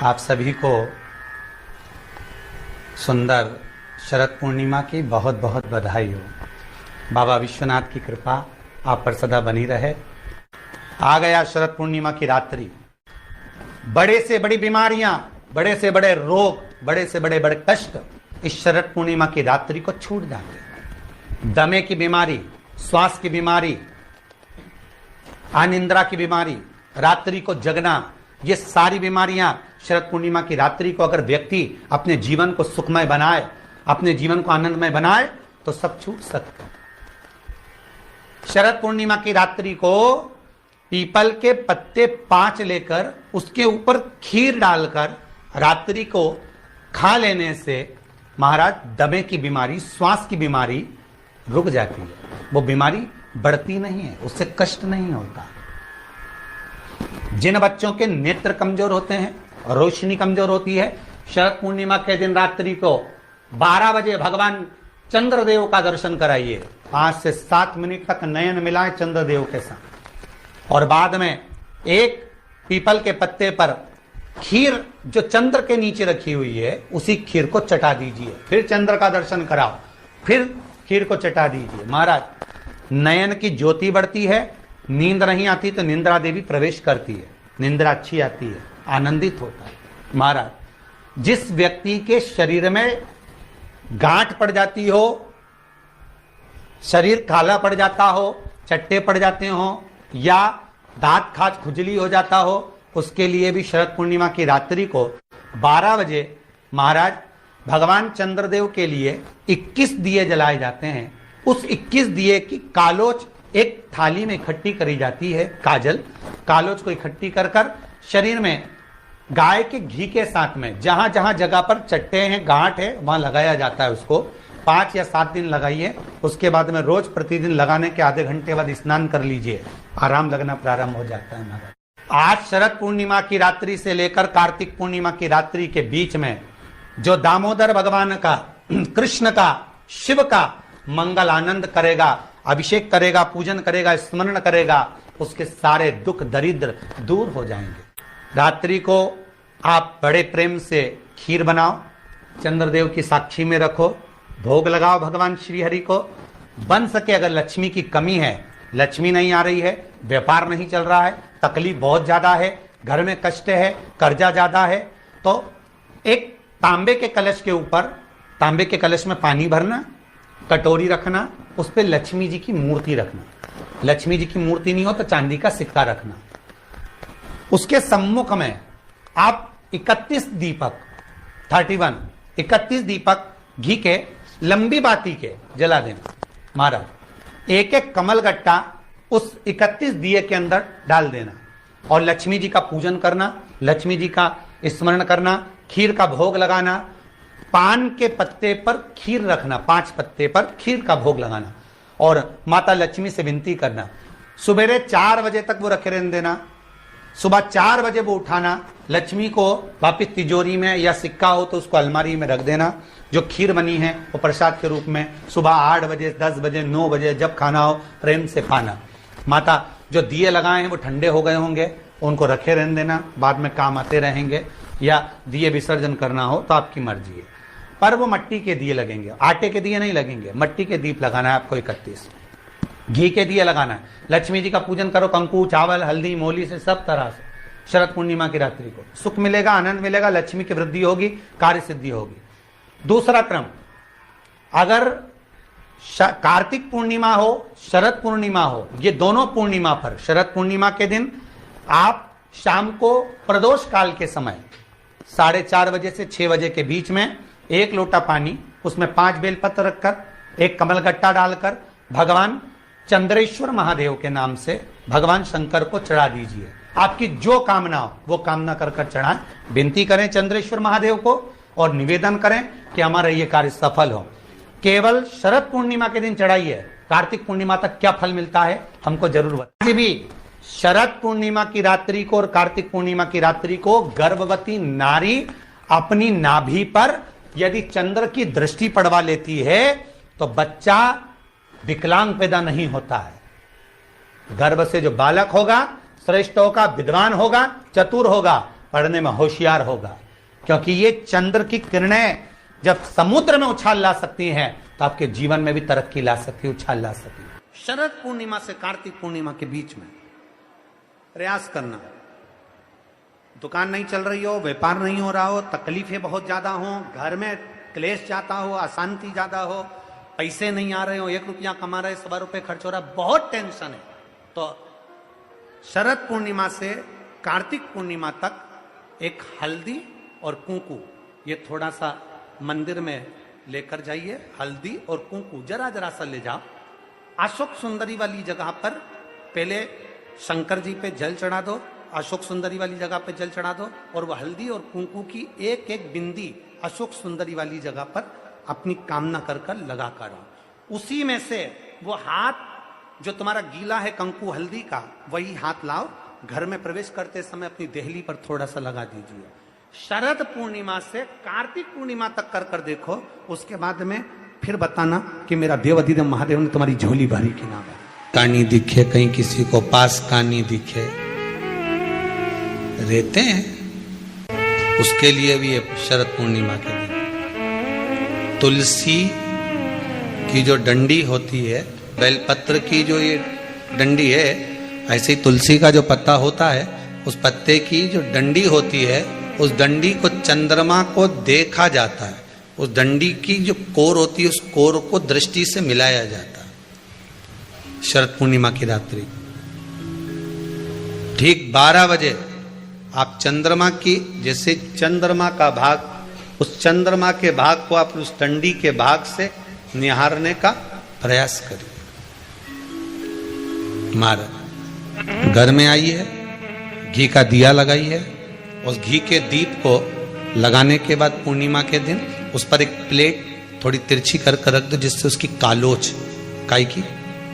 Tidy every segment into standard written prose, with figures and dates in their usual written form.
आप सभी को सुंदर शरद पूर्णिमा की बहुत बहुत बधाई हो। बाबा विश्वनाथ की कृपा आप पर सदा बनी रहे। आ गया शरद पूर्णिमा की रात्रि। बड़े से बड़ी बीमारियां, बड़े से बड़े रोग, बड़े से बड़े बड़े कष्ट इस शरद पूर्णिमा की रात्रि को छूट जाते हैं। दमे की बीमारी, श्वास की बीमारी, अनिद्रा की बीमारी, रात्रि को जगना, ये सारी बीमारियां शरद पूर्णिमा की रात्रि को अगर व्यक्ति अपने जीवन को सुखमय बनाए, अपने जीवन को आनंदमय बनाए तो सब छूट सकते हैं। शरद पूर्णिमा की रात्रि को पीपल के पत्ते 5 लेकर उसके ऊपर खीर डालकर रात्रि को खा लेने से महाराज दमे की बीमारी, श्वास की बीमारी रुक जाती है। वो बीमारी बढ़ती नहीं है, उससे कष्ट नहीं होता। जिन बच्चों के नेत्र कमजोर होते हैं, रोशनी कमजोर होती है, शरद पूर्णिमा के दिन रात्रि को 12 बजे भगवान चंद्रदेव का दर्शन कराइए। 5 से 7 मिनट तक नयन मिलाएं चंद्रदेव के साथ और बाद में एक पीपल के पत्ते पर खीर जो चंद्र के नीचे रखी हुई है उसी खीर को चटा दीजिए। फिर चंद्र का दर्शन कराओ, फिर खीर को चटा दीजिए। महाराज नयन की ज्योति बढ़ती है। नींद नहीं आती तो निंद्रा देवी प्रवेश करती है, निंद्रा अच्छी आती है, आनंदित होता है। महाराज जिस व्यक्ति के शरीर में गांठ पड़ जाती हो, शरीर काला पड़ जाता हो, चट्टे पड़ जाते हो या दांत खाज खुजली हो जाता हो, उसके लिए भी शरद पूर्णिमा की रात्रि को 12 बजे महाराज भगवान चंद्रदेव के लिए 21 दिए जलाए जाते हैं। उस 21 दिए की कालोच एक थाली में इकट्ठी करी जाती है। कालोच को इकट्ठी कर कर शरीर में गाय के घी के साथ में जहां जहां जगह पर चट्टे हैं, गांठ है, वहां लगाया जाता है। उसको 5 या 7 दिन लगाइए। उसके बाद में रोज प्रतिदिन लगाने के आधे घंटे बाद स्नान कर लीजिए, आराम लगना प्रारंभ हो जाता है। आज शरद पूर्णिमा की रात्रि से लेकर कार्तिक पूर्णिमा की रात्रि के बीच में जो दामोदर भगवान का, कृष्ण का, शिव का मंगल आनंद करेगा, अभिषेक करेगा, पूजन करेगा, स्मरण करेगा, उसके सारे दुख दरिद्र दूर हो जाएंगे। रात्रि को आप बड़े प्रेम से खीर बनाओ, चंद्रदेव की साक्षी में रखो, भोग लगाओ भगवान श्री हरि को। बन सके अगर लक्ष्मी की कमी है, लक्ष्मी नहीं आ रही है, व्यापार नहीं चल रहा है, तकलीफ बहुत ज्यादा है, घर में कष्ट है, कर्जा ज्यादा है, तो एक तांबे के कलश के ऊपर, तांबे के कलश में पानी भरना, कटोरी रखना, उस पर लक्ष्मी जी की मूर्ति रखना। लक्ष्मी जी की मूर्ति नहीं हो तो चांदी का सिक्का रखना। उसके सम्मुख में आप 31 दीपक घी के लंबी बाती के जला देना। महाराज एक एक कमल गट्टा उस 31 दिए के अंदर डाल देना और लक्ष्मी जी का पूजन करना, लक्ष्मी जी का स्मरण करना, खीर का भोग लगाना, पान के पत्ते पर खीर रखना, 5 पत्ते पर खीर का भोग लगाना और माता लक्ष्मी से विनती करना। सुबेरे 4 बजे तक वो रखे रहने देना, सुबह 4 बजे वो उठाना, लक्ष्मी को वापिस तिजोरी में या सिक्का हो तो उसको अलमारी में रख देना। जो खीर बनी है वो प्रसाद के रूप में सुबह 8 बजे, 10 बजे, 9 बजे जब खाना हो प्रेम से खाना। माता जो दिए लगाए हैं वो ठंडे हो गए होंगे, उनको रखे रहने देना, बाद में काम आते रहेंगे, या दिए विसर्जन करना हो तो आपकी मर्जी है। पर वो मिट्टी के दिए लगेंगे, आटे के दिए नहीं लगेंगे, मिट्टी के दीप लगाना है आपको। 31 घी के दिए लगाना है। लक्ष्मी जी का पूजन करो, कंकु, चावल, हल्दी, मोली से, सब तरह से। शरद पूर्णिमा की रात्रि को सुख मिलेगा, आनंद मिलेगा, लक्ष्मी की वृद्धि होगी, कार्य सिद्धि होगी। दूसरा क्रम, अगर कार्तिक पूर्णिमा हो, शरद पूर्णिमा हो, ये दोनों पूर्णिमा पर शरद पूर्णिमा के दिन आप शाम को प्रदोष काल के समय 4:30 बजे से 6 बजे के बीच में 1 लोटा पानी, उसमें 5 बेलपत्र रखकर, एक कमलगट्टा डालकर भगवान चंद्रेश्वर महादेव के नाम से भगवान शंकर को चढ़ा दीजिए। आपकी जो कामना हो वो कामना कर कर चढ़ाएं, विनती करें चंद्रेश्वर महादेव को और निवेदन करें कि हमारा ये कार्य सफल हो। केवल शरद पूर्णिमा के दिन चढ़ाइए, कार्तिक पूर्णिमा तक क्या फल मिलता है हमको जरूर बताइए। भी शरद पूर्णिमा की रात्रि को और कार्तिक पूर्णिमा की रात्रि को गर्भवती नारी अपनी नाभि पर यदि चंद्र की दृष्टि पड़वा लेती है तो बच्चा विकलांग पैदा नहीं होता है। गर्भ से जो बालक होगा श्रेष्ठ होगा, विद्वान होगा, चतुर होगा पढ़ने में होशियार होगा, क्योंकि ये चंद्र की किरणें जब समुद्र में उछाल ला सकती हैं तो आपके जीवन में भी तरक्की ला सकती है, उछाल ला सकती है। शरद पूर्णिमा से कार्तिक पूर्णिमा के बीच में प्रयास करना। दुकान नहीं चल रही हो, व्यापार नहीं हो रहा हो, तकलीफें बहुत ज्यादा हो, घर में क्लेश जाता हो, अशांति ज्यादा हो, पैसे नहीं आ रहे हो, 1 रुपया कमा रहे 100 रुपये खर्च हो रहा, बहुत टेंशन है, तो शरद पूर्णिमा से कार्तिक पूर्णिमा तक एक हल्दी और कुंकू ये थोड़ा सा मंदिर में लेकर जाइए। हल्दी और कुंकू जरा जरा सा ले जाओ, अशोक सुंदरी वाली जगह पर पहले शंकर जी पे जल चढ़ा दो, अशोक सुंदरी वाली जगह पे जल चढ़ा दो, और वह हल्दी और कुंकू की एक एक बिंदी अशोक सुंदरी वाली जगह पर अपनी कामना कर कर लगा कर आओ। उसी में से वो हाथ जो तुम्हारा गीला है कंकु हल्दी का, वही हाथ लाओ, घर में प्रवेश करते समय अपनी देहली पर थोड़ा सा लगा दीजिए। शरद पूर्णिमा से कार्तिक पूर्णिमा तक कर कर देखो, उसके बाद में फिर बताना कि मेरा देव अधिदेव महादेव ने तुम्हारी झोली भरी कि ना भरी। कहानी दिखे कहीं किसी को पास कहानी दिखे, रहते हैं, उसके लिए भी शरद पूर्णिमा के दिन तुलसी की जो डंडी होती है, बेलपत्र की जो ये डंडी है, ऐसे ही तुलसी का जो पत्ता होता है, उस पत्ते की जो डंडी होती है, उस डंडी को चंद्रमा को देखा जाता है, उस डंडी की जो कोर होती है, उस कोर को दृष्टि से मिलाया जाता है। शरद पूर्णिमा की रात्रि ठीक 12 बजे आप चंद्रमा की, जैसे चंद्रमा का भाग, उस चंद्रमा के भाग को आप उस डंडी के भाग से निहारने का प्रयास करिए। हमारा घर में आई है, घी का दिया लगाई है, उस घी के दीप को लगाने के बाद पूर्णिमा के दिन उस पर एक प्लेट थोड़ी तिरछी कर कर रख दो, जिससे उसकी कालोच, काई की,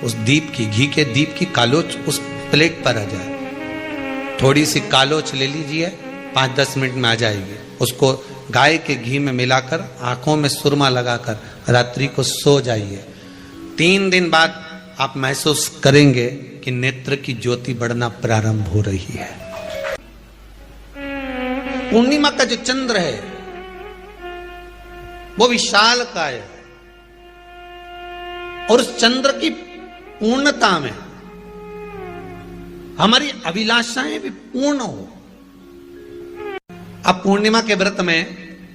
उस दीप की, घी के दीप की कालोच उस प्लेट पर आ जाए। थोड़ी सी कालोच ले लीजिए, 5-10 मिनट में आ जाएगी। उसको गाय के घी में मिलाकर आंखों में सुरमा लगाकर रात्रि को सो जाइए। 3 दिन बाद आप महसूस करेंगे कि नेत्र की ज्योति बढ़ना प्रारंभ हो रही है। पूर्णिमा का जो चंद्र है वो विशाल काय है, और उस चंद्र की पूर्णता में हमारी अभिलाषाएं भी पूर्ण हो। अब पूर्णिमा के व्रत में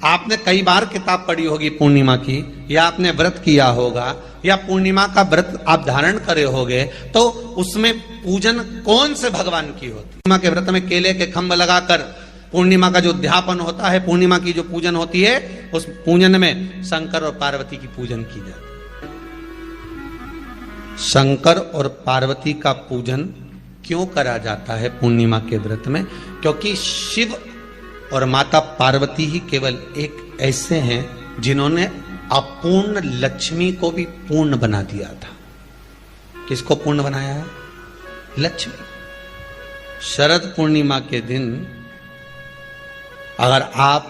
आपने कई बार किताब पढ़ी होगी पूर्णिमा की, या आपने व्रत किया होगा, या पूर्णिमा का व्रत आप धारण करे होगे, तो उसमें पूजन कौन से भगवान की होती? पूर्णिमा के व्रत में केले के खंभ लगाकर पूर्णिमा का जो उद्यापन होता है, पूर्णिमा की जो पूजन होती है, उस पूजन में शंकर और पार्वती की पूजन की जाती है। शंकर और पार्वती का पूजन क्यों करा जाता है पूर्णिमा के व्रत में? क्योंकि शिव और माता पार्वती ही केवल एक ऐसे हैं जिन्होंने अपूर्ण लक्ष्मी को भी पूर्ण बना दिया था। किसको पूर्ण बनाया है? लक्ष्मी। शरद पूर्णिमा के दिन अगर आप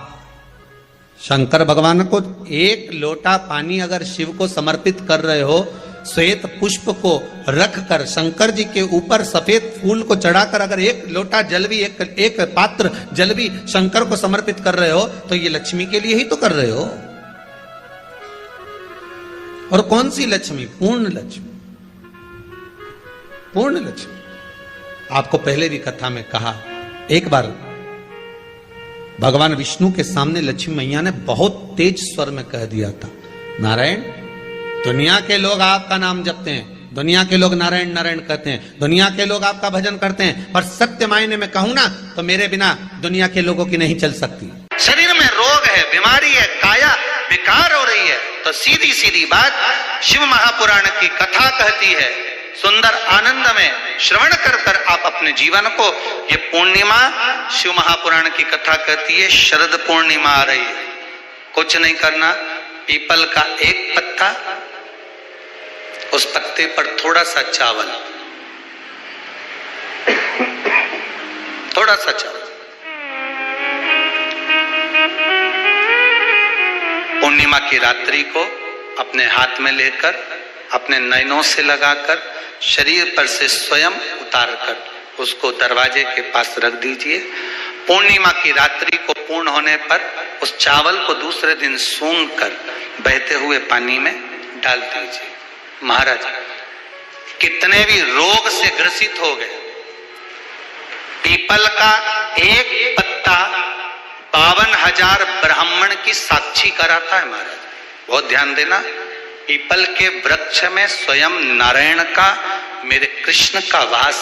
शंकर भगवान को 1 लोटा पानी अगर शिव को समर्पित कर रहे हो, श्वेत पुष्प को रख कर शंकर जी के ऊपर सफेद फूल को चढ़ाकर अगर 1 लोटा जल भी, एक पात्र जल भी शंकर को समर्पित कर रहे हो, तो ये लक्ष्मी के लिए ही तो कर रहे हो। और कौन सी लक्ष्मी? पूर्ण लक्ष्मी। पूर्ण लक्ष्मी। आपको पहले भी कथा में कहा, एक बार भगवान विष्णु के सामने लक्ष्मी मैया ने बहुत तेज स्वर में कह दिया था, नारायण, दुनिया के लोग आपका नाम जपते हैं, दुनिया के लोग नारायण नारायण कहते हैं, दुनिया के लोग आपका भजन करते हैं, पर सत्य मायने में कहूं ना तो मेरे बिना दुनिया के लोगों की नहीं चल सकती। शरीर में रोग है, बीमारी है, काया बेकार हो रही है, तो सीधी सीधी बात शिव महापुराण की कथा कहती है, सुंदर आनंद में श्रवण कर कर आप अपने जीवन को, ये पूर्णिमा शिव महापुराण की कथा कहती है, शरद पूर्णिमा आ रही है, कुछ नहीं करना, पीपल का एक पत्ता, उस पत्ते पर थोड़ा सा चावल, थोड़ा सा चावल, पूर्णिमा की रात्रि को अपने हाथ में लेकर अपने नयनों से लगाकर शरीर पर से स्वयं उतार कर उसको दरवाजे के पास रख दीजिए पूर्णिमा की रात्रि को पूर्ण होने पर उस चावल को दूसरे दिन सूंघ कर बहते हुए पानी में डाल दीजिए। महाराज कितने भी रोग से ग्रसित हो गए, पीपल का एक पत्ता 52,000 ब्राह्मण की साक्षी कराता है। महाराज बहुत ध्यान देना, पीपल के वृक्ष में स्वयं नारायण का, मेरे कृष्ण का वास